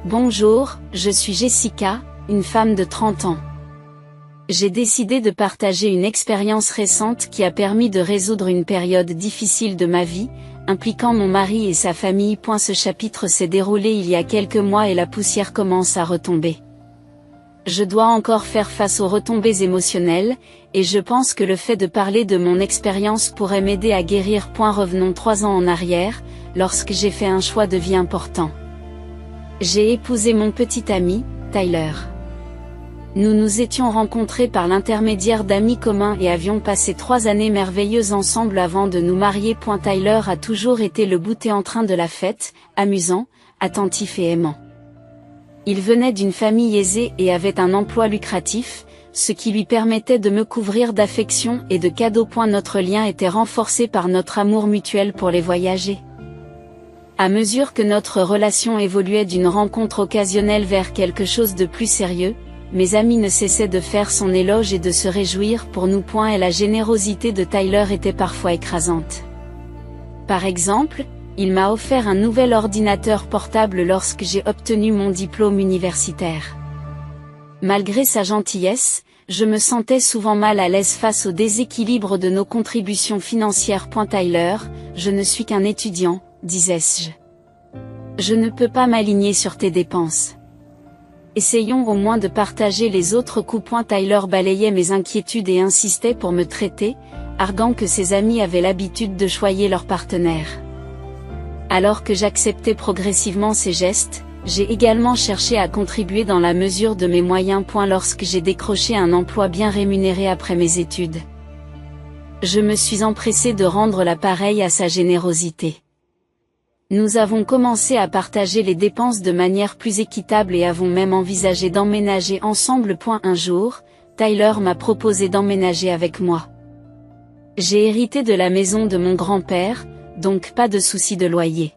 Bonjour, je suis Jessica, une femme de 30 ans. J'ai décidé de partager une expérience récente qui a permis de résoudre une période difficile de ma vie, impliquant mon mari et sa famille. Ce chapitre s'est déroulé il y a quelques mois et la poussière commence à retomber. Je dois encore faire face aux retombées émotionnelles, et je pense que le fait de parler de mon expérience pourrait m'aider à guérir. Revenons 3 ans en arrière, lorsque j'ai fait un choix de vie important. J'ai épousé mon petit ami, Tyler. Nous nous étions rencontrés par l'intermédiaire d'amis communs et avions passé 3 années merveilleuses ensemble avant de nous marier. Tyler a toujours été le bouté en train de la fête, amusant, attentif et aimant. Il venait d'une famille aisée et avait un emploi lucratif, ce qui lui permettait de me couvrir d'affection et de cadeaux. Notre lien était renforcé par notre amour mutuel pour les voyager. À mesure que notre relation évoluait d'une rencontre occasionnelle vers quelque chose de plus sérieux, mes amis ne cessaient de faire son éloge et de se réjouir pour nous. Et la générosité de Tyler était parfois écrasante. Par exemple, il m'a offert un nouvel ordinateur portable lorsque j'ai obtenu mon diplôme universitaire. Malgré sa gentillesse, je me sentais souvent mal à l'aise face au déséquilibre de nos contributions financières. Tyler, je ne suis qu'un étudiant, disais-je. Je ne peux pas m'aligner sur tes dépenses. Essayons au moins de partager les autres coûts. Tyler balayait mes inquiétudes et insistait pour me traiter, arguant que ses amis avaient l'habitude de choyer leurs partenaires. Alors que j'acceptais progressivement ces gestes, j'ai également cherché à contribuer dans la mesure de mes moyens. Lorsque j'ai décroché un emploi bien rémunéré après mes études, je me suis empressé de rendre l'appareil à sa générosité. Nous avons commencé à partager les dépenses de manière plus équitable et avons même envisagé d'emménager ensemble. Un jour, Tyler m'a proposé d'emménager avec moi. J'ai hérité de la maison de mon grand-père, donc pas de souci de loyer.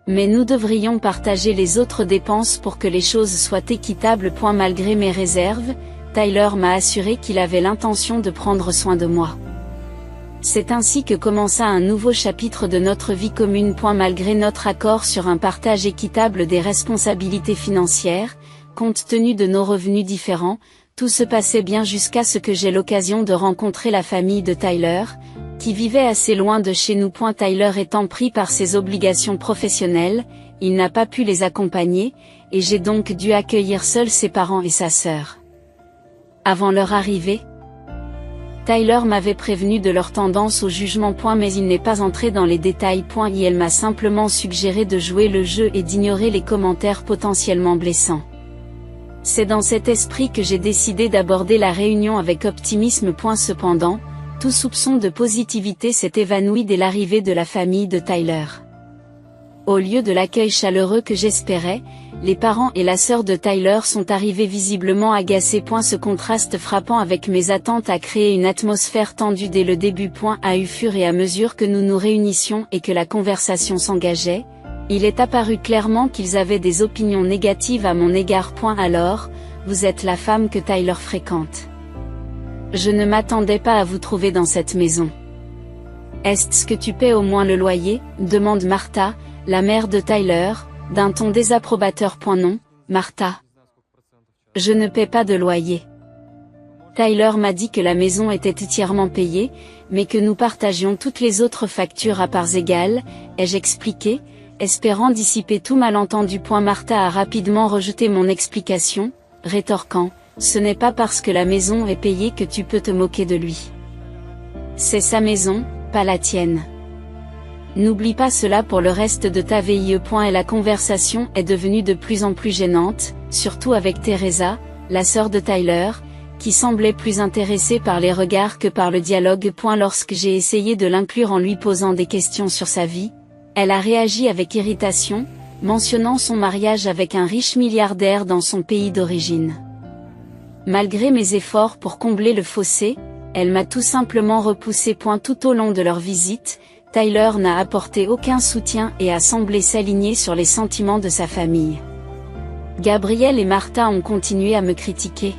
Mais nous devrions partager les autres dépenses pour que les choses soient équitables. Malgré mes réserves, Tyler m'a assuré qu'il avait l'intention de prendre soin de moi. C'est ainsi que commença un nouveau chapitre de notre vie commune. Malgré notre accord sur un partage équitable des responsabilités financières, compte tenu de nos revenus différents, tout se passait bien jusqu'à ce que j'aie l'occasion de rencontrer la famille de Tyler, qui vivait assez loin de chez nous. Tyler étant pris par ses obligations professionnelles, il n'a pas pu les accompagner, et j'ai donc dû accueillir seul ses parents et sa sœur. Avant leur arrivée, Tyler m'avait prévenu de leur tendance au jugement. Mais il n'est pas entré dans les détails. Elle m'a simplement suggéré de jouer le jeu et d'ignorer les commentaires potentiellement blessants. C'est dans cet esprit que j'ai décidé d'aborder la réunion avec optimisme. Cependant, tout soupçon de positivité s'est évanoui dès l'arrivée de la famille de Tyler. Au lieu de l'accueil chaleureux que j'espérais, les parents et la sœur de Tyler sont arrivés visiblement agacés. Ce contraste frappant avec mes attentes a créé une atmosphère tendue dès le début. Au fur et à mesure que nous nous réunissions et que la conversation s'engageait, il est apparu clairement qu'ils avaient des opinions négatives à mon égard. Alors, vous êtes la femme que Tyler fréquente. Je ne m'attendais pas à vous trouver dans cette maison. Est-ce que tu paies au moins le loyer, demande Martha, la mère de Tyler, d'un ton désapprobateur. Non, Martha. Je ne paie pas de loyer. Tyler m'a dit que la maison était entièrement payée, mais que nous partagions toutes les autres factures à parts égales, ai-je expliqué, espérant dissiper tout malentendu. Martha a rapidement rejeté mon explication, rétorquant, ce n'est pas parce que la maison est payée que tu peux te moquer de lui. C'est sa maison, pas la tienne. N'oublie pas cela pour le reste de ta vie. Et la conversation est devenue de plus en plus gênante, surtout avec Teresa, la sœur de Tyler, qui semblait plus intéressée par les regards que par le dialogue. Lorsque j'ai essayé de l'inclure en lui posant des questions sur sa vie, elle a réagi avec irritation, mentionnant son mariage avec un riche milliardaire dans son pays d'origine. Malgré mes efforts pour combler le fossé, elle m'a tout simplement repoussé. Tout au long de leur visite, Tyler n'a apporté aucun soutien et a semblé s'aligner sur les sentiments de sa famille. Gabriel et Martha ont continué à me critiquer.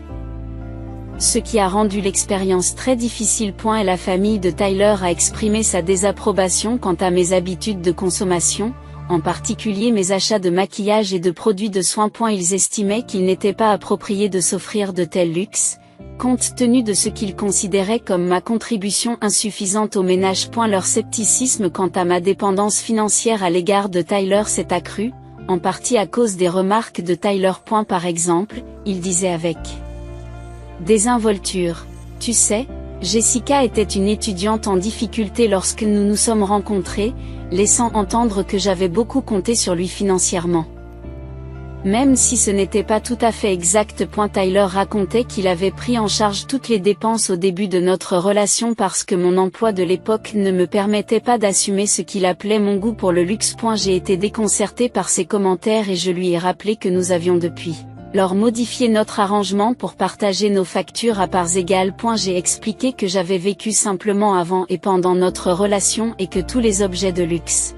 Ce qui a rendu l'expérience très difficile. Et la famille de Tyler a exprimé sa désapprobation quant à mes habitudes de consommation, en particulier mes achats de maquillage et de produits de soins. Ils estimaient qu'il n'était pas approprié de s'offrir de tels luxes, compte tenu de ce qu'ils considéraient comme ma contribution insuffisante au ménage. Leur scepticisme quant à ma dépendance financière à l'égard de Tyler s'est accru, en partie à cause des remarques de Tyler. Par exemple, il disait avec désinvolture: tu sais, Jessica était une étudiante en difficulté lorsque nous nous sommes rencontrés, laissant entendre que j'avais beaucoup compté sur lui financièrement. Même si ce n'était pas tout à fait exact. Tyler racontait qu'il avait pris en charge toutes les dépenses au début de notre relation parce que mon emploi de l'époque ne me permettait pas d'assumer ce qu'il appelait mon goût pour le luxe. J'ai été déconcerté par ses commentaires et je lui ai rappelé que nous avions depuis lors modifié notre arrangement pour partager nos factures à parts égales. J'ai expliqué que j'avais vécu simplement avant et pendant notre relation et que tous les objets de luxe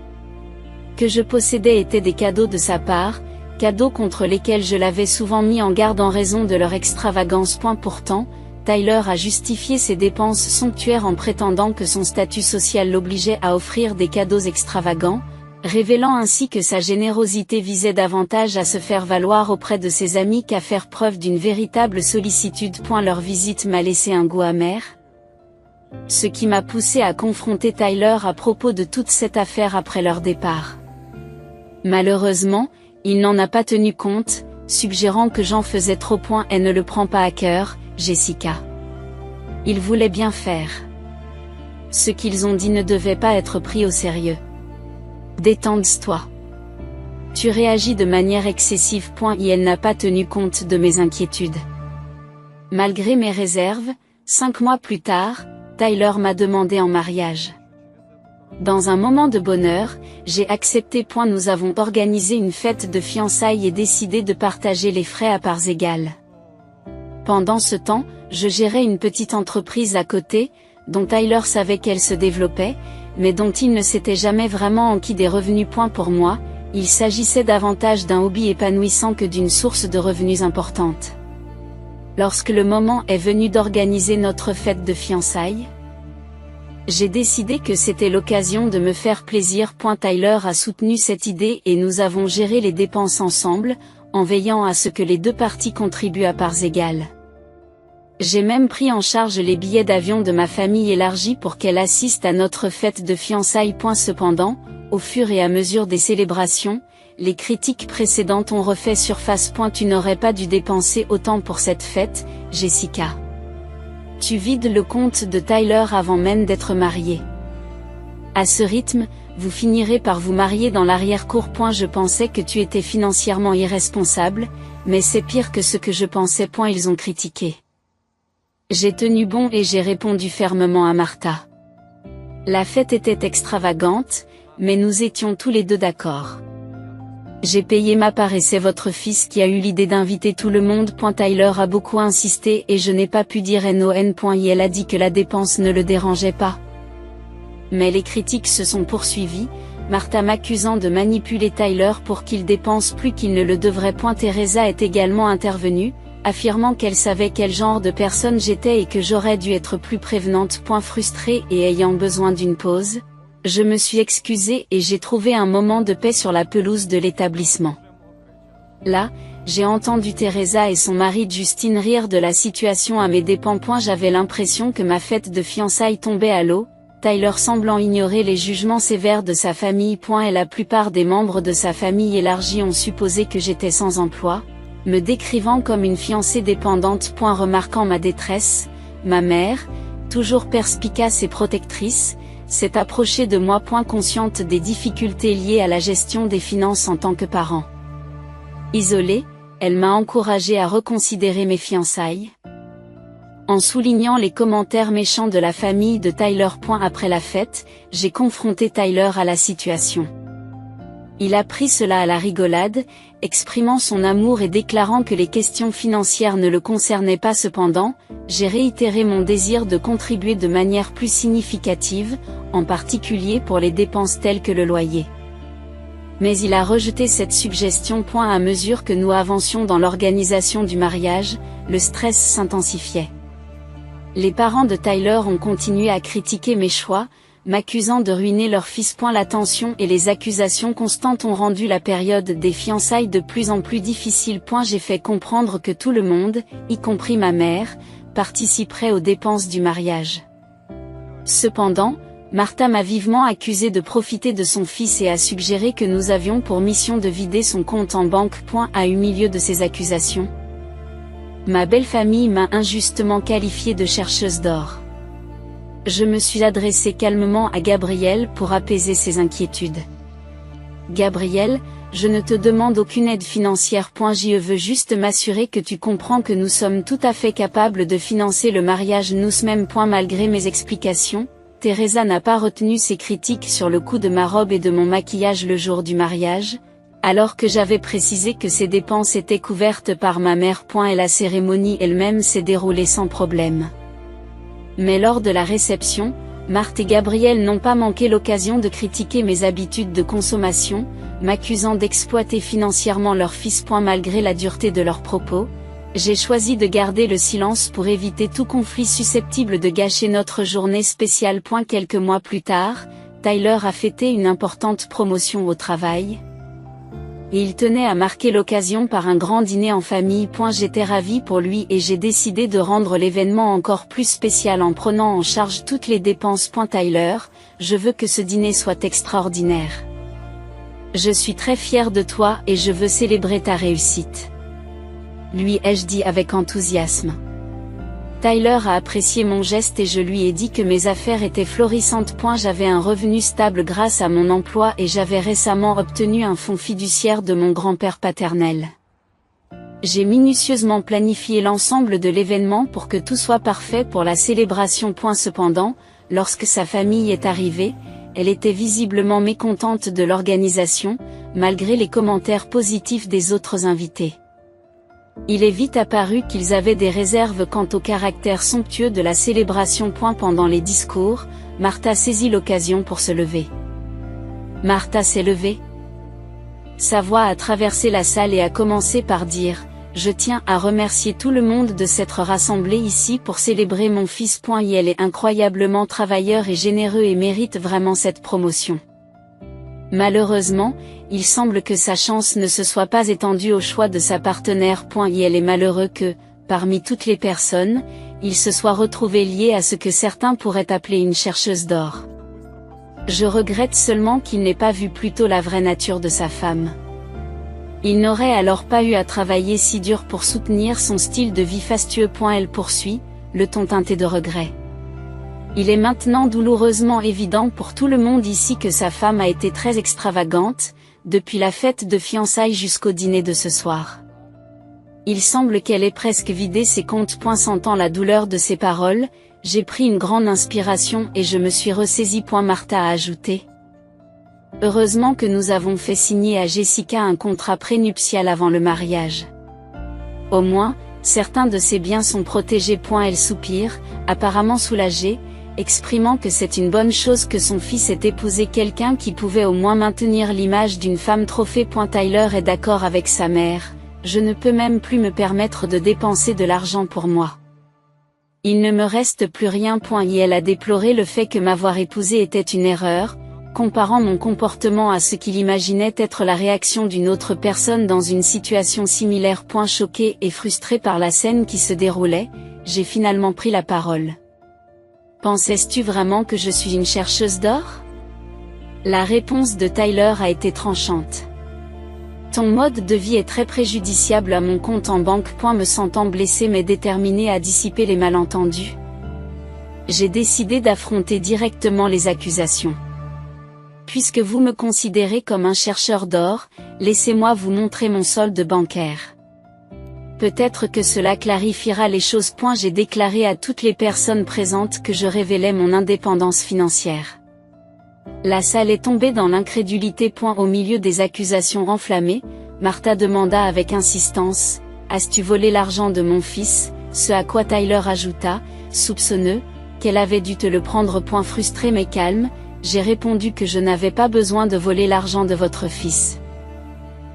que je possédais étaient des cadeaux de sa part, cadeaux contre lesquels je l'avais souvent mis en garde en raison de leur extravagance. Pourtant, Tyler a justifié ses dépenses somptuaires en prétendant que son statut social l'obligeait à offrir des cadeaux extravagants, révélant ainsi que sa générosité visait davantage à se faire valoir auprès de ses amis qu'à faire preuve d'une véritable sollicitude. Leur visite m'a laissé un goût amer, ce qui m'a poussé à confronter Tyler à propos de toute cette affaire après leur départ. Malheureusement, il n'en a pas tenu compte, suggérant que j'en faisais trop. Et ne le prends pas à cœur, Jessica. Il voulait bien faire. Ce qu'ils ont dit ne devait pas être pris au sérieux. Détends-toi. Tu réagis de manière excessive. Et elle n'a pas tenu compte de mes inquiétudes. Malgré mes réserves, 5 mois plus tard, Tyler m'a demandé en mariage. Dans un moment de bonheur, j'ai accepté. Nous avons organisé une fête de fiançailles et décidé de partager les frais à parts égales. Pendant ce temps, je gérais une petite entreprise à côté, dont Tyler savait qu'elle se développait, mais dont il ne s'était jamais vraiment enquis des revenus. Pour moi, il s'agissait davantage d'un hobby épanouissant que d'une source de revenus importante. Lorsque le moment est venu d'organiser notre fête de fiançailles, j'ai décidé que c'était l'occasion de me faire plaisir. Tyler a soutenu cette idée et nous avons géré les dépenses ensemble, en veillant à ce que les deux parties contribuent à parts égales. J'ai même pris en charge les billets d'avion de ma famille élargie pour qu'elle assiste à notre fête de fiançailles. Cependant, au fur et à mesure des célébrations, les critiques précédentes ont refait surface. Tu n'aurais pas dû dépenser autant pour cette fête, Jessica. Tu vides le compte de Tyler avant même d'être marié. À ce rythme, vous finirez par vous marier dans l'arrière-cour. Je pensais que tu étais financièrement irresponsable, mais c'est pire que ce que je pensais. Ils ont critiqué. J'ai tenu bon et j'ai répondu fermement à Martha. La fête était extravagante, mais nous étions tous les deux d'accord. J'ai payé ma part et c'est votre fils qui a eu l'idée d'inviter tout le monde. Tyler a beaucoup insisté et je n'ai pas pu dire non. Elle a dit que la dépense ne le dérangeait pas. Mais les critiques se sont poursuivies, Martha m'accusant de manipuler Tyler pour qu'il dépense plus qu'il ne le devrait. Teresa est également intervenue, affirmant qu'elle savait quel genre de personne j'étais et que j'aurais dû être plus prévenante. Frustrée et ayant besoin d'une pause, je me suis excusée et j'ai trouvé un moment de paix sur la pelouse de l'établissement. Là, j'ai entendu Teresa et son mari Justine rire de la situation à mes dépens. J'avais l'impression que ma fête de fiançailles tombait à l'eau, Tyler semblant ignorer les jugements sévères de sa famille. Et la plupart des membres de sa famille élargie ont supposé que j'étais sans emploi, me décrivant comme une fiancée dépendante. Remarquant ma détresse, ma mère, toujours perspicace et protectrice, s'est approchée de moi. Consciente des difficultés liées à la gestion des finances en tant que parent. Isolée, elle m'a encouragée à reconsidérer mes fiançailles, en soulignant les commentaires méchants de la famille de Tyler. Après la fête, j'ai confronté Tyler à la situation. Il a pris cela à la rigolade, exprimant son amour et déclarant que les questions financières ne le concernaient pas. Cependant, j'ai réitéré mon désir de contribuer de manière plus significative, en particulier pour les dépenses telles que le loyer. Mais il a rejeté cette suggestion. À mesure que nous avancions dans l'organisation du mariage, le stress s'intensifiait. Les parents de Tyler ont continué à critiquer mes choix, m'accusant de ruiner leur fils. La tension et les accusations constantes ont rendu la période des fiançailles de plus en plus difficile. J'ai fait comprendre que tout le monde, y compris ma mère, participerait aux dépenses du mariage. Cependant, Martha m'a vivement accusé de profiter de son fils et a suggéré que nous avions pour mission de vider son compte en banque. Au milieu de ces accusations, ma belle famille m'a injustement qualifiée de chercheuse d'or. Je me suis adressé calmement à Gabriel pour apaiser ses inquiétudes. Gabriel, je ne te demande aucune aide financière. Je veux juste m'assurer que tu comprends que nous sommes tout à fait capables de financer le mariage nous-mêmes. Malgré mes explications, Teresa n'a pas retenu ses critiques sur le coût de ma robe et de mon maquillage le jour du mariage, alors que j'avais précisé que ces dépenses étaient couvertes par ma mère. Et la cérémonie elle-même s'est déroulée sans problème. Mais lors de la réception, Marthe et Gabriel n'ont pas manqué l'occasion de critiquer mes habitudes de consommation, m'accusant d'exploiter financièrement leur fils. Malgré la dureté de leurs propos, j'ai choisi de garder le silence pour éviter tout conflit susceptible de gâcher notre journée spéciale. Quelques mois plus tard, Tyler a fêté une importante promotion au travail. Et il tenait à marquer l'occasion par un grand dîner en famille. J'étais ravie pour lui et j'ai décidé de rendre l'événement encore plus spécial en prenant en charge toutes les dépenses. Tyler, je veux que ce dîner soit extraordinaire. Je suis très fière de toi et je veux célébrer ta réussite. Lui ai-je dit avec enthousiasme. Tyler a apprécié mon geste et je lui ai dit que mes affaires étaient florissantes. J'avais un revenu stable grâce à mon emploi et j'avais récemment obtenu un fonds fiduciaire de mon grand-père paternel. J'ai minutieusement planifié l'ensemble de l'événement pour que tout soit parfait pour la célébration. Cependant, lorsque sa famille est arrivée, elle était visiblement mécontente de l'organisation, malgré les commentaires positifs des autres invités. Il est vite apparu qu'ils avaient des réserves quant au caractère somptueux de la célébration. Pendant les discours, Martha saisit l'occasion pour se lever. Martha s'est levée. Sa voix a traversé la salle et a commencé par dire « Je tiens à remercier tout le monde de s'être rassemblé ici pour célébrer mon fils. Il est incroyablement travailleur et généreux et mérite vraiment cette promotion. Malheureusement, il semble que sa chance ne se soit pas étendue au choix de sa partenaire. Il est malheureux que, parmi toutes les personnes, il se soit retrouvé lié à ce que certains pourraient appeler une chercheuse d'or. Je regrette seulement qu'il n'ait pas vu plus tôt la vraie nature de sa femme. Il n'aurait alors pas eu à travailler si dur pour soutenir son style de vie fastueux. Elle poursuit, le ton teinté de regret. Il est maintenant douloureusement évident pour tout le monde ici que sa femme a été très extravagante, depuis la fête de fiançailles jusqu'au dîner de ce soir. Il semble qu'elle ait presque vidé ses comptes. Sentant la douleur de ses paroles, j'ai pris une grande inspiration et je me suis ressaisie. Martha a ajouté. Heureusement que nous avons fait signer à Jessica un contrat prénuptial avant le mariage. Au moins, certains de ses biens sont protégés. Elle soupire, apparemment soulagée, exprimant que c'est une bonne chose que son fils ait épousé quelqu'un qui pouvait au moins maintenir l'image d'une femme trophée. Tyler est d'accord avec sa mère, je ne peux même plus me permettre de dépenser de l'argent pour moi. Il ne me reste plus rien. Et elle a déploré le fait que m'avoir épousé était une erreur, comparant mon comportement à ce qu'il imaginait être la réaction d'une autre personne dans une situation similaire. Choquée et frustrée par la scène qui se déroulait, j'ai finalement pris la parole. Pensais-tu vraiment que je suis une chercheuse d'or? La réponse de Tyler a été tranchante. Ton mode de vie est très préjudiciable à mon compte en banque. Me sentant blessée mais déterminée à dissiper les malentendus, j'ai décidé d'affronter directement les accusations. Puisque vous me considérez comme un chercheur d'or, laissez-moi vous montrer mon solde bancaire. Peut-être que cela clarifiera les choses. J'ai déclaré à toutes les personnes présentes que je révélais mon indépendance financière. La salle est tombée dans l'incrédulité. Au milieu des accusations enflammées, Martha demanda avec insistance « As-tu volé l'argent de mon fils ?» Ce à quoi Tyler ajouta, soupçonneux, qu'elle avait dû te le prendre. Frustré mais calme, j'ai répondu que je n'avais pas besoin de voler l'argent de votre fils.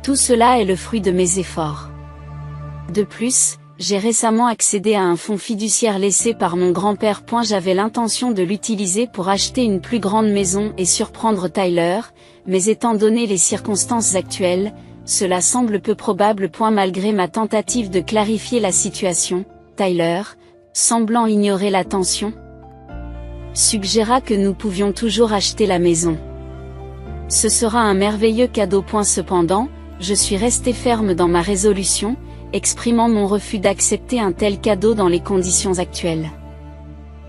Tout cela est le fruit de mes efforts. De plus, j'ai récemment accédé à un fonds fiduciaire laissé par mon grand-père. J'avais l'intention de l'utiliser pour acheter une plus grande maison et surprendre Tyler, mais étant donné les circonstances actuelles, cela semble peu probable. Malgré ma tentative de clarifier la situation, Tyler, semblant ignorer la tension, suggéra que nous pouvions toujours acheter la maison. Ce sera un merveilleux cadeau. Cependant, je suis resté ferme dans ma résolution, exprimant mon refus d'accepter un tel cadeau dans les conditions actuelles.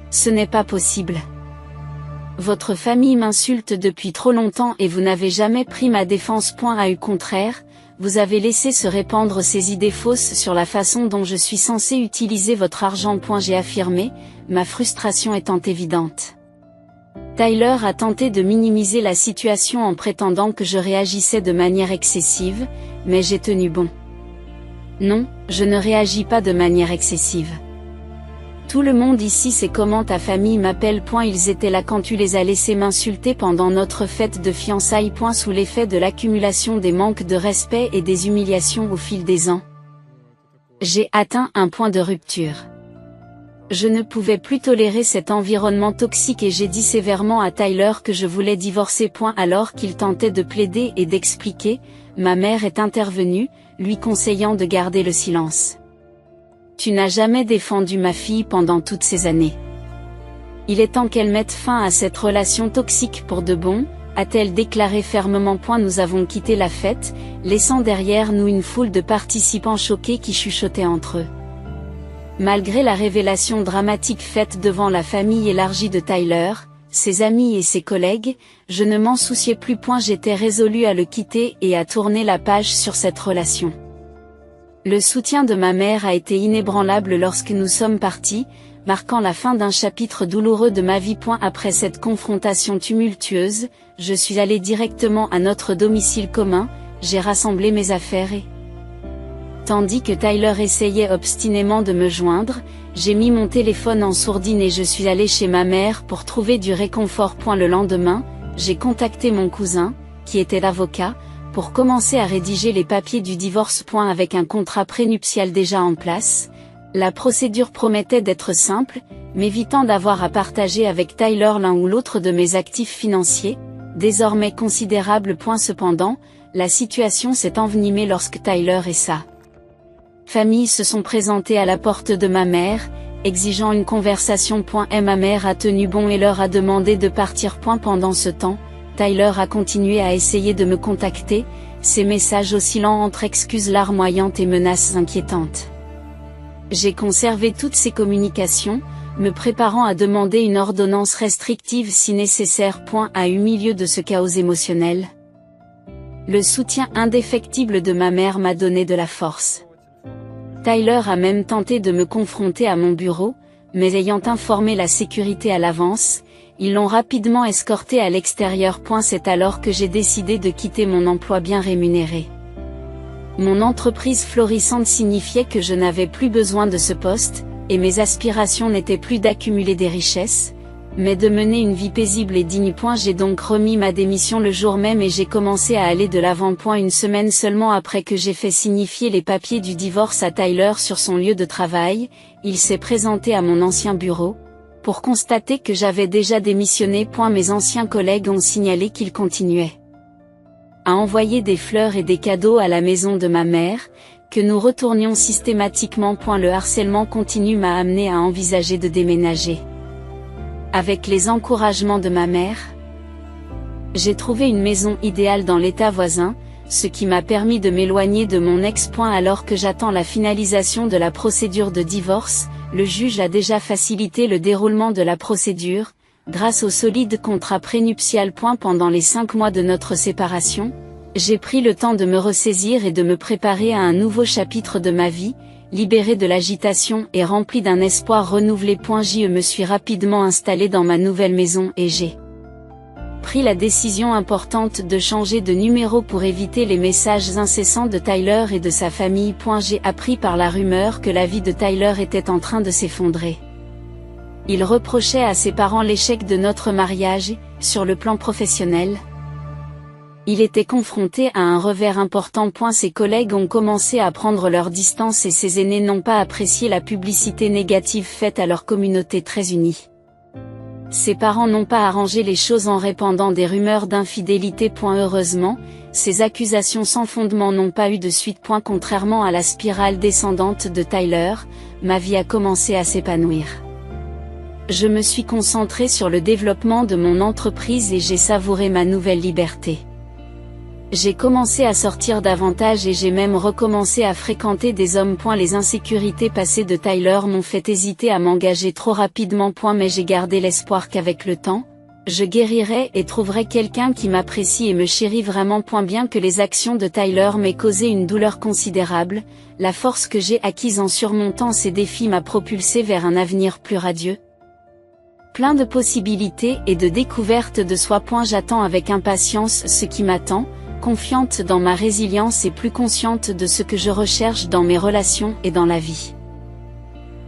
Ce n'est pas possible. Votre famille m'insulte depuis trop longtemps et vous n'avez jamais pris ma défense. Au contraire, vous avez laissé se répandre ces idées fausses sur la façon dont je suis censé utiliser votre argent. J'ai affirmé, ma frustration étant évidente. Tyler a tenté de minimiser la situation en prétendant que je réagissais de manière excessive, mais j'ai tenu bon. Non, je ne réagis pas de manière excessive. Tout le monde ici sait comment ta famille m'appelle. Ils étaient là quand tu les as laissés m'insulter pendant notre fête de fiançailles. Sous l'effet de l'accumulation des manques de respect et des humiliations au fil des ans, j'ai atteint un point de rupture. Je ne pouvais plus tolérer cet environnement toxique et j'ai dit sévèrement à Tyler que je voulais divorcer. Alors qu'il tentait de plaider et d'expliquer, ma mère est intervenue, lui conseillant de garder le silence. Tu n'as jamais défendu ma fille pendant toutes ces années. Il est temps qu'elle mette fin à cette relation toxique pour de bon, a-t-elle déclaré fermement. Nous avons quitté la fête, laissant derrière nous une foule de participants choqués qui chuchotaient entre eux. Malgré la révélation dramatique faite devant la famille élargie de Tyler, ses amis et ses collègues, je ne m'en souciais plus. J'étais résolu à le quitter et à tourner la page sur cette relation. Le soutien de ma mère a été inébranlable lorsque nous sommes partis, marquant la fin d'un chapitre douloureux de ma vie. Après cette confrontation tumultueuse, je suis allé directement à notre domicile commun, j'ai rassemblé mes affaires et... Tandis que Tyler essayait obstinément de me joindre, j'ai mis mon téléphone en sourdine et je suis allé chez ma mère pour trouver du réconfort. Le lendemain, j'ai contacté mon cousin, qui était avocat, pour commencer à rédiger les papiers du divorce. Avec un contrat prénuptial déjà en place, la procédure promettait d'être simple, m'évitant d'avoir à partager avec Tyler l'un ou l'autre de mes actifs financiers, désormais considérables. Cependant, la situation s'est envenimée lorsque Tyler et sa famille se sont présentés à la porte de ma mère, exigeant une conversation. Ma mère a tenu bon et leur a demandé de partir. Pendant ce temps, Tyler a continué à essayer de me contacter, ses messages oscillant entre excuses larmoyantes et menaces inquiétantes. J'ai conservé toutes ces communications, me préparant à demander une ordonnance restrictive si nécessaire. Au milieu de ce chaos émotionnel, le soutien indéfectible de ma mère m'a donné de la force. Tyler a même tenté de me confronter à mon bureau, mais ayant informé la sécurité à l'avance, ils l'ont rapidement escorté à l'extérieur. C'est alors que j'ai décidé de quitter mon emploi bien rémunéré. Mon entreprise florissante signifiait que je n'avais plus besoin de ce poste, et mes aspirations n'étaient plus d'accumuler des richesses, mais de mener une vie paisible et digne. J'ai donc remis ma démission le jour même et j'ai commencé à aller de l'avant. Une semaine seulement après que j'ai fait signifier les papiers du divorce à Tyler sur son lieu de travail, il s'est présenté à mon ancien bureau, pour constater que j'avais déjà démissionné. Mes anciens collègues ont signalé qu'il continuait à envoyer des fleurs et des cadeaux à la maison de ma mère, que nous retournions systématiquement. Le harcèlement continu m'a amené à envisager de déménager. Avec les encouragements de ma mère, j'ai trouvé une maison idéale dans l'état voisin, ce qui m'a permis de m'éloigner de mon ex. Alors que j'attends la finalisation de la procédure de divorce, le juge a déjà facilité le déroulement de la procédure, grâce au solide contrat prénuptial. Pendant les 5 mois de notre séparation, j'ai pris le temps de me ressaisir et de me préparer à un nouveau chapitre de ma vie, libéré de l'agitation et rempli d'un espoir renouvelé. Je me suis rapidement installé dans ma nouvelle maison et j'ai pris la décision importante de changer de numéro pour éviter les messages incessants de Tyler et de sa famille. J'ai appris par la rumeur que la vie de Tyler était en train de s'effondrer. Il reprochait à ses parents l'échec de notre mariage, sur le plan professionnel. Il était confronté à un revers important. Ses collègues ont commencé à prendre leur distance et ses aînés n'ont pas apprécié la publicité négative faite à leur communauté très unie. Ses parents n'ont pas arrangé les choses en répandant des rumeurs d'infidélité. Heureusement, ces accusations sans fondement n'ont pas eu de suite. Contrairement à la spirale descendante de Tyler, ma vie a commencé à s'épanouir. Je me suis concentré sur le développement de mon entreprise et j'ai savouré ma nouvelle liberté. J'ai commencé à sortir davantage et j'ai même recommencé à fréquenter des hommes. Les insécurités passées de Tyler m'ont fait hésiter à m'engager trop rapidement. Mais j'ai gardé l'espoir qu'avec le temps, je guérirai et trouverai quelqu'un qui m'apprécie et me chérit vraiment. Bien que les actions de Tyler m'aient causé une douleur considérable, la force que j'ai acquise en surmontant ces défis m'a propulsé vers un avenir plus radieux, plein de possibilités et de découvertes de soi. J'attends avec impatience ce qui m'attend, confiante dans ma résilience et plus consciente de ce que je recherche dans mes relations et dans la vie.